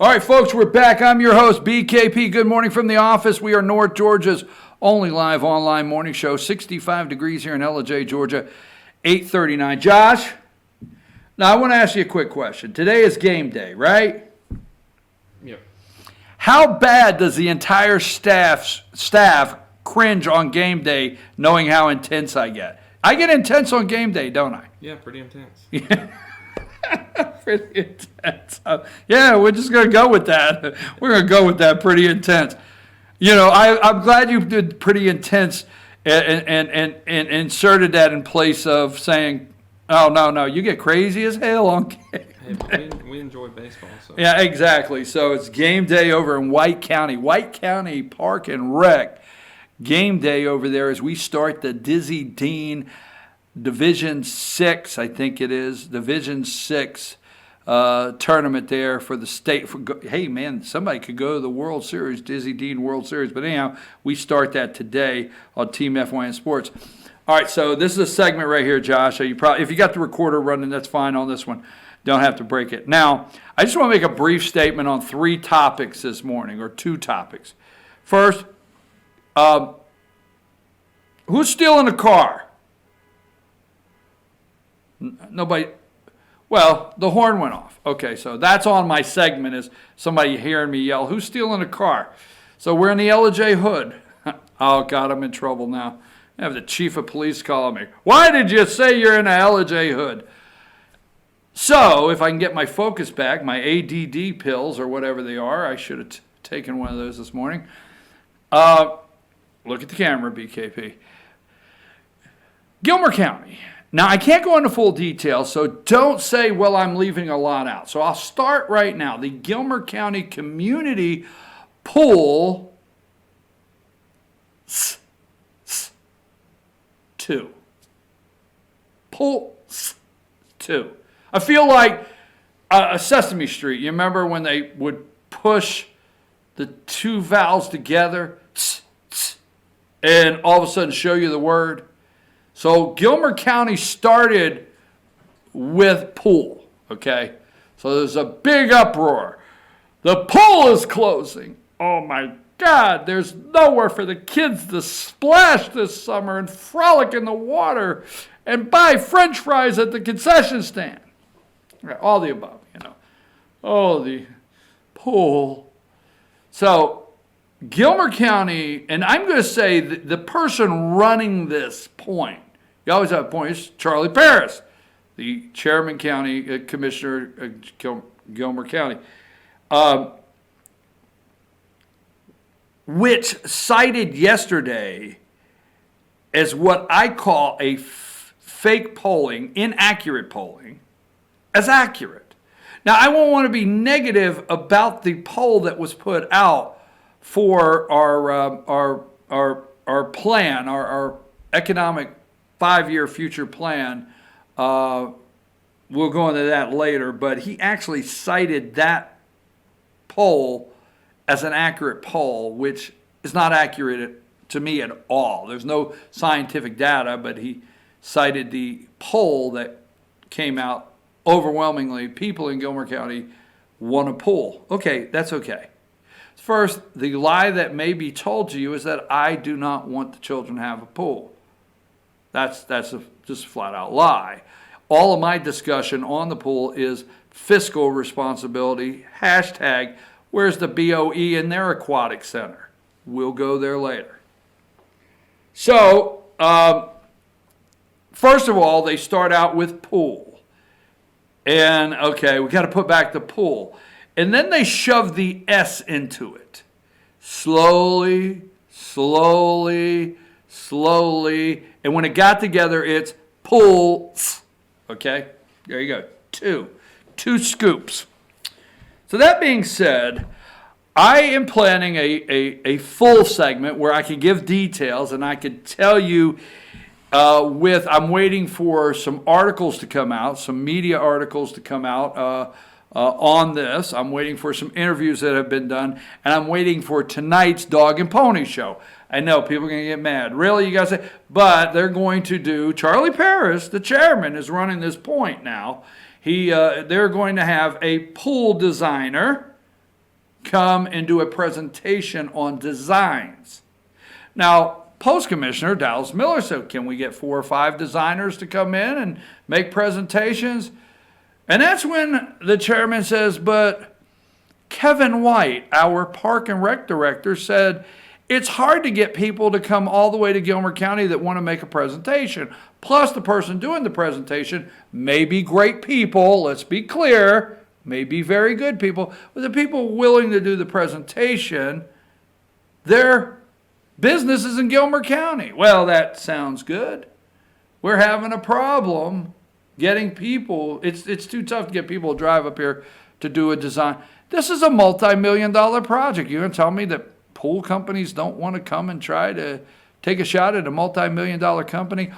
All right, folks, we're back. I'm your host, BKP. Good morning from the office. We are North Georgia's only live online morning show. 65 degrees here in LJ, Georgia, 8:39. Josh, now I want to ask you a quick question. Today is game day, right? Yep. How bad does the entire staff cringe on game day knowing how intense I get? I get intense on game day, don't I? Yeah, pretty intense. Yeah. Pretty intense. Yeah, we're just going to go with that. We're going to go with that, pretty intense. You know, I'm glad you did pretty intense and inserted that in place of saying, oh, no, you get crazy as hell on game day. We enjoy baseball. So. Yeah, exactly. So it's game day over in White County Park and Rec. Game day over there as we start the Dizzy Dean Division 6, I think it is, Division 6 tournament there for the state. Hey, man, somebody could go to the World Series, Dizzy Dean World Series. But anyhow, we start that today on Team FYN Sports. All right, so this is a segment right here, Josh. So if you got the recorder running, that's fine on this one. Don't have to break it. Now, I just want to make a brief statement on 3 topics this morning, or 2 topics. First, who's stealing a car? Nobody. Well, the horn went off. Okay, so that's on my segment is somebody hearing me yell, who's stealing a car? So we're in the LJ hood. Oh, God, I'm in trouble now. I have the chief of police calling me. Why did you say you're in the LJ hood? So if I can get my focus back, my ADD pills or whatever they are, I should have taken one of those this morning. Look at the camera, BKP. Gilmer County. Now, I can't go into full detail, so don't say, well, I'm leaving a lot out. So I'll start right now. The Gilmer County Community Pool 2. Pool 2. I feel like Sesame Street. You remember when they would push the 2 vowels together and all of a sudden show you the word? So Gilmer County started with pool, okay? So there's a big uproar. The pool is closing. Oh my God, there's nowhere for the kids to splash this summer and frolic in the water and buy French fries at the concession stand. All the above, you know. Oh, the pool. So Gilmer County, and I'm going to say the person running this point, you always have a point, is Charlie Paris, the chairman county commissioner of Gilmer County, which cited yesterday as what I call a fake polling, inaccurate polling, as accurate. Now, I won't want to be negative about the poll that was put out for our plan, our economic 5-year future plan. We'll go into that later, but he actually cited that poll as an accurate poll, which is not accurate to me at all. There's no scientific data, but he cited the poll that came out. Overwhelmingly, people in Gilmer County want a pool. Okay, that's okay. First, the lie that may be told to you is that I do not want the children to have a pool. That's just a flat out lie. All of my discussion on the pool is fiscal responsibility. Hashtag, where's the BOE in their Aquatic Center? We'll go there later. So, first of all, they start out with pool. And, okay, we got to put back the pool. And then they shove the S into it. Slowly. And when it got together, it's pools. Okay? There you go. Two scoops. So that being said, I am planning a full segment where I can give details and I could tell you I'm waiting for some articles to come out, some media articles to come out on this. I'm waiting for some interviews that have been done, and I'm waiting for tonight's Dog and Pony Show. I know people are going to get mad. Really, you guys say? But they're going to do, Charlie Paris, the chairman, is running this point now. They're going to have a pool designer come and do a presentation on designs. Now, Post Commissioner Dallas Miller said, can we get 4 or 5 designers to come in and make presentations? And that's when the chairman says, but Kevin White, our Park and Rec director, said, it's hard to get people to come all the way to Gilmer County that want to make a presentation. Plus, the person doing the presentation may be great people, let's be clear, may be very good people, but the people willing to do the presentation, their business is in Gilmer County. Well, that sounds good. We're having a problem getting people. It's too tough to get people to drive up here to do a design. This is a multi-million-dollar project. You're going to tell me that pool companies don't want to come and try to take a shot at a multi-million-dollar company?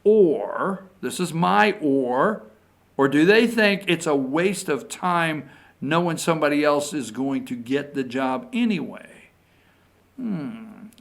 Or, this is my or do they think it's a waste of time knowing somebody else is going to get the job anyway?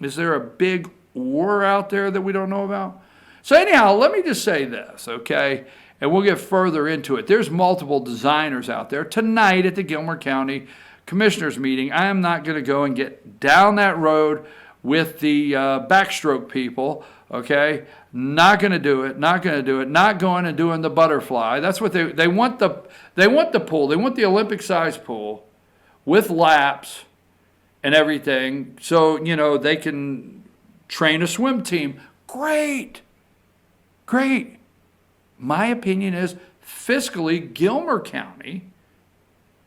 Is there a big or out there that we don't know about? So anyhow, let me just say this, okay? And we'll get further into it. There's multiple designers out there. Tonight at the Gilmer County Commissioners meeting, I am not going to go and get down that road with the backstroke people, okay? Not going to do it, not going to do it, not going and doing the butterfly. That's what they want the pool. They want the Olympic-sized pool with laps and everything so, they can train a swim team. Great. My opinion is fiscally Gilmer County.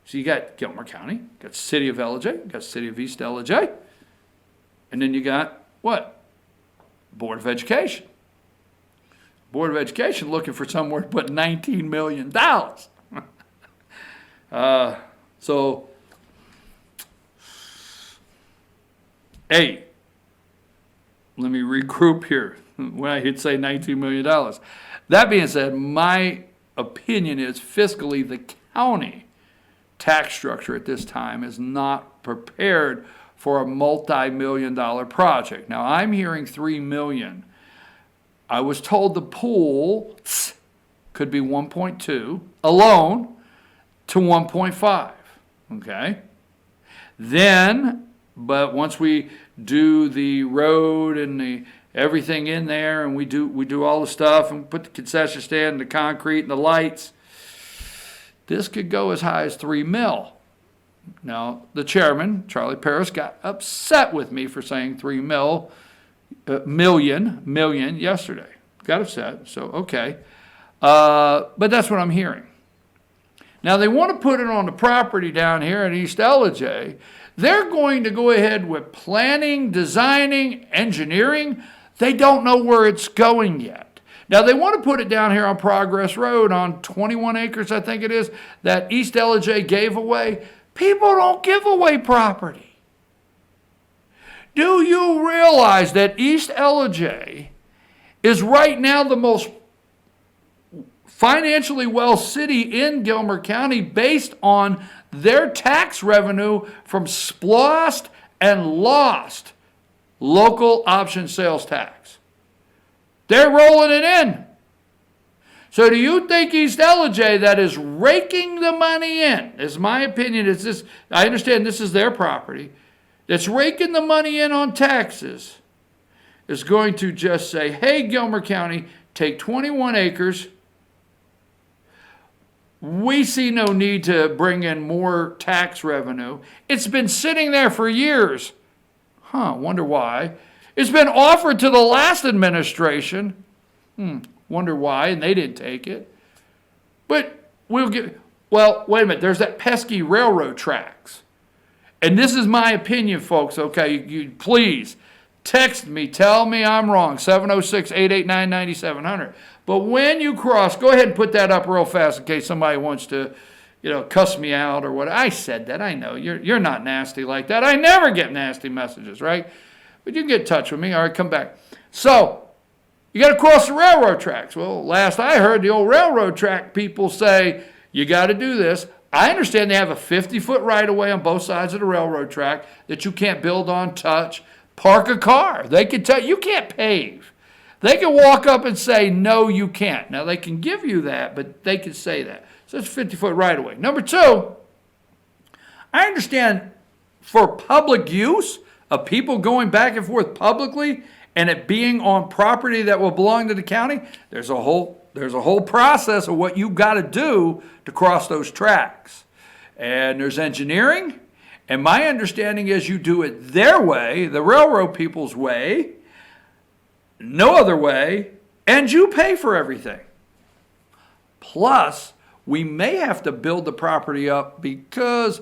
So you got Gilmer County, you got City of LJ, you got City of East LJ, and then you got what? Board of Education. Board of Education looking for somewhere to put $19 million. So, hey, let me regroup here when I hit say $19 million. That being said, my opinion is fiscally the county tax structure at this time is not prepared for a multi-million-dollar project. Now, I'm hearing $3 million. I was told the pool could be 1.2 alone to 1.5. Okay? Then, but once we do the road and the everything in there, and we do all the stuff and put the concession stand and the concrete and the lights, this could go as high as $3 million. Now, the chairman, Charlie Paris, got upset with me for saying $3 million yesterday. Got upset, so okay. But that's what I'm hearing. Now, they want to put it on the property down here in East LJ. They're going to go ahead with planning, designing, engineering. They don't know where it's going yet. Now, they want to put it down here on Progress Road on 21 acres, I think it is, that East LJ gave away. People don't give away property. Do you realize that East LJ is right now the most financially well city in Gilmer County based on their tax revenue from splost and lost local option sales tax? They're rolling it in. So do you think East LJ that is raking the money in, is my opinion, is this, I understand this is their property, that's raking the money in on taxes, is going to just say, hey, Gilmer County, take 21 acres. We see no need to bring in more tax revenue. It's been sitting there for years. Wonder why. It's been offered to the last administration. Wonder why, and they didn't take it. But we'll get, well, wait a minute, there's that pesky railroad tracks. And this is my opinion, folks, okay? You please text me, tell me I'm wrong, 706-889-9700. But when you cross, go ahead and put that up real fast in case somebody wants to, cuss me out or what. I said that, I know. You're not nasty like that. I never get nasty messages, right? But you can get in touch with me. All right, come back. So, you got to cross the railroad tracks. Well, last I heard, the old railroad track people say, you got to do this. I understand they have a 50-foot right-of-way on both sides of the railroad track that you can't build on, touch, park a car. They can tell you can't pave. They can walk up and say, no, you can't. Now, they can give you that, but they can say that. So it's 50-foot right-of-way. Number two, I understand for public use, of people going back and forth publicly, and it being on property that will belong to the county, there's a whole process of what you've got to do to cross those tracks. And there's engineering, and my understanding is you do it their way, the railroad people's way, no other way, and you pay for everything. Plus, we may have to build the property up because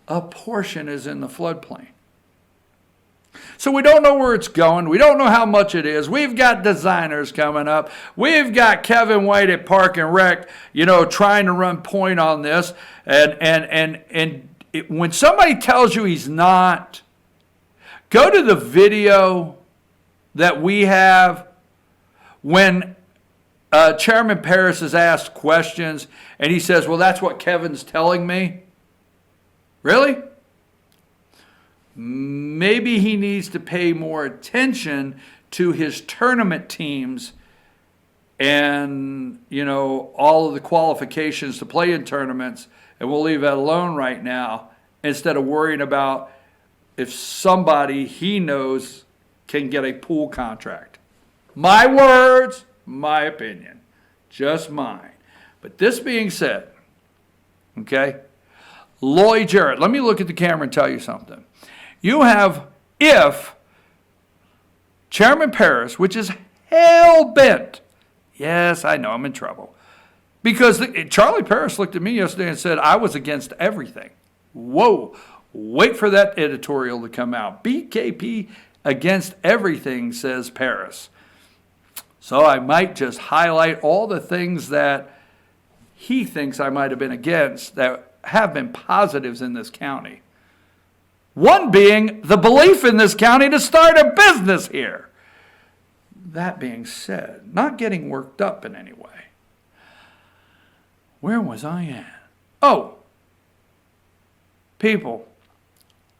a portion is in the floodplain. So we don't know where it's going. We don't know how much it is. We've got designers coming up. We've got Kevin White at Park and Rec, trying to run point on this. When somebody tells you he's not, go to the video that we have when Chairman Paris is asked questions and he says, well, that's what Kevin's telling me. Really? Maybe he needs to pay more attention to his tournament teams and, all of the qualifications to play in tournaments, and we'll leave that alone right now, instead of worrying about if somebody he knows can get a pool contract. My words, my opinion, just mine. But this being said, okay, Lloyd Jarrett, let me look at the camera and tell you something. You have, if Chairman Paris, which is hell-bent, yes, I know, I'm in trouble, because Charlie Paris looked at me yesterday and said I was against everything. Whoa, wait for that editorial to come out. BKP against everything, says Paris. So I might just highlight all the things that he thinks I might have been against that have been positives in this county. One being the belief in this county to start a business here. That being said, not getting worked up in any way. Where was I at? Oh, people,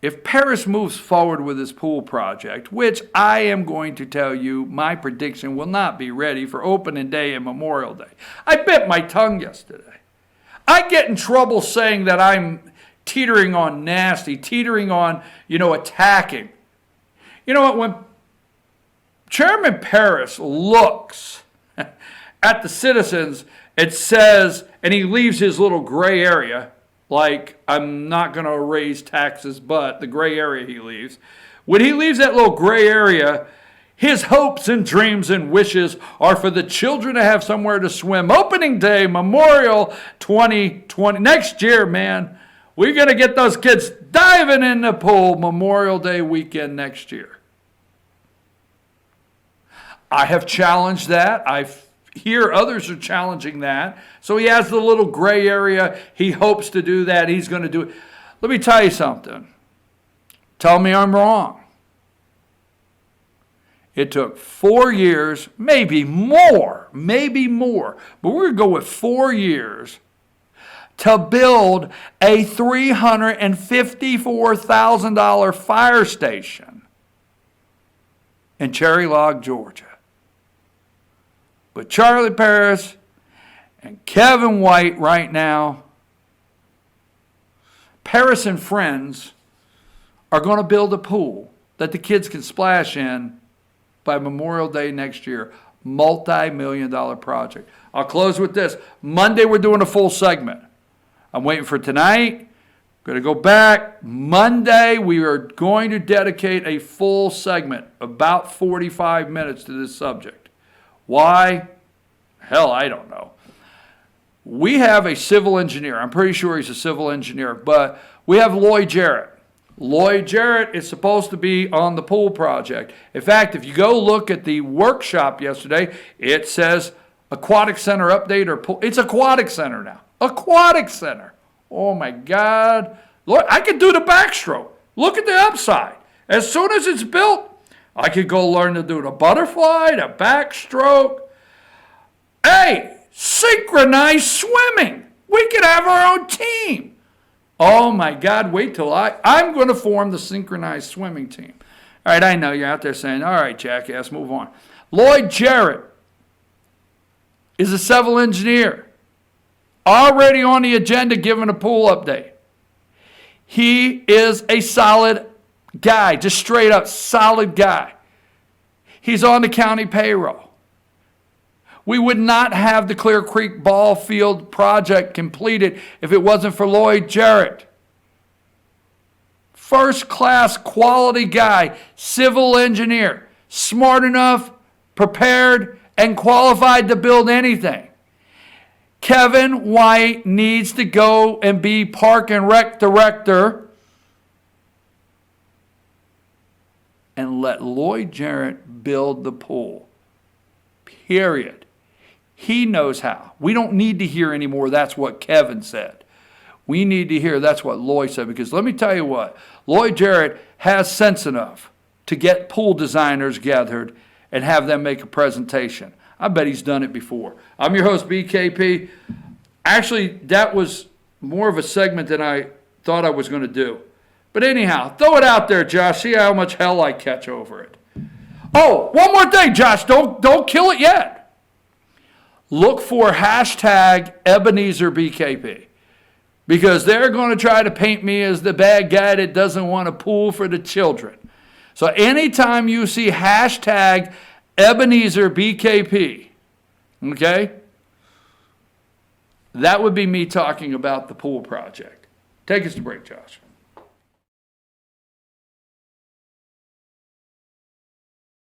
if Paris moves forward with his pool project, which I am going to tell you, my prediction will not be ready for opening day and Memorial Day. I bit my tongue yesterday. I get in trouble saying that I'm teetering on nasty, teetering on, attacking. You know what? When Chairman Paris looks at the citizens, it says, and he leaves his little gray area, like I'm not going to raise taxes, but the gray area he leaves. When he leaves that little gray area, his hopes and dreams and wishes are for the children to have somewhere to swim. Opening day, Memorial 2020, next year, man. We're going to get those kids diving in the pool Memorial Day weekend next year. I have challenged that. I hear others are challenging that. So he has the little gray area. He hopes to do that. He's going to do it. Let me tell you something. Tell me I'm wrong. It took 4 years, maybe more, but we're going to go with 4 years to build a $354,000 fire station in Cherry Log, Georgia. But Charlie Paris and Kevin White right now, Paris and friends are going to build a pool that the kids can splash in by Memorial Day next year. Multi-million-dollar project. I'll close with this. Monday we're doing a full segment. I'm waiting for tonight. Going to go back. Monday, we are going to dedicate a full segment, about 45 minutes, to this subject. Why? Hell, I don't know. We have a civil engineer. I'm pretty sure he's a civil engineer, but we have Lloyd Jarrett. Lloyd Jarrett is supposed to be on the pool project. In fact, if you go look at the workshop yesterday, it says Aquatic Center update or pool. It's Aquatic Center now. Aquatic Center. Oh my God. Lord, I could do the backstroke. Look at the upside. As soon as it's built, I could go learn to do the butterfly, the backstroke. Hey, synchronized swimming. We could have our own team. Oh my God, wait till I'm going to form the synchronized swimming team. All right, I know you're out there saying, all right, jackass, move on. Lloyd Jarrett is a civil engineer. Already on the agenda giving a pool update. He is a solid guy, just straight up solid guy. He's on the county payroll. We would not have the Clear Creek ball field project completed if it wasn't for Lloyd Jarrett. First class quality guy, civil engineer, smart enough, prepared, and qualified to build anything. Kevin White needs to go and be park and rec director and let Lloyd Jarrett build the pool. Period. He knows how. We don't need to hear anymore that's what Kevin said. We need to hear that's what Lloyd said, because let me tell you what, Lloyd Jarrett has sense enough to get pool designers gathered and have them make a presentation. I bet he's done it before. I'm your host, BKP. Actually, that was more of a segment than I thought I was going to do. But anyhow, throw it out there, Josh. See how much hell I catch over it. Oh, one more thing, Josh. Don't kill it yet. Look for hashtag Ebenezer BKP. Because they're going to try to paint me as the bad guy that doesn't want a pool for the children. So anytime you see hashtag Ebenezer BKP, okay, that would be me talking about the pool project. Take us to break, Josh.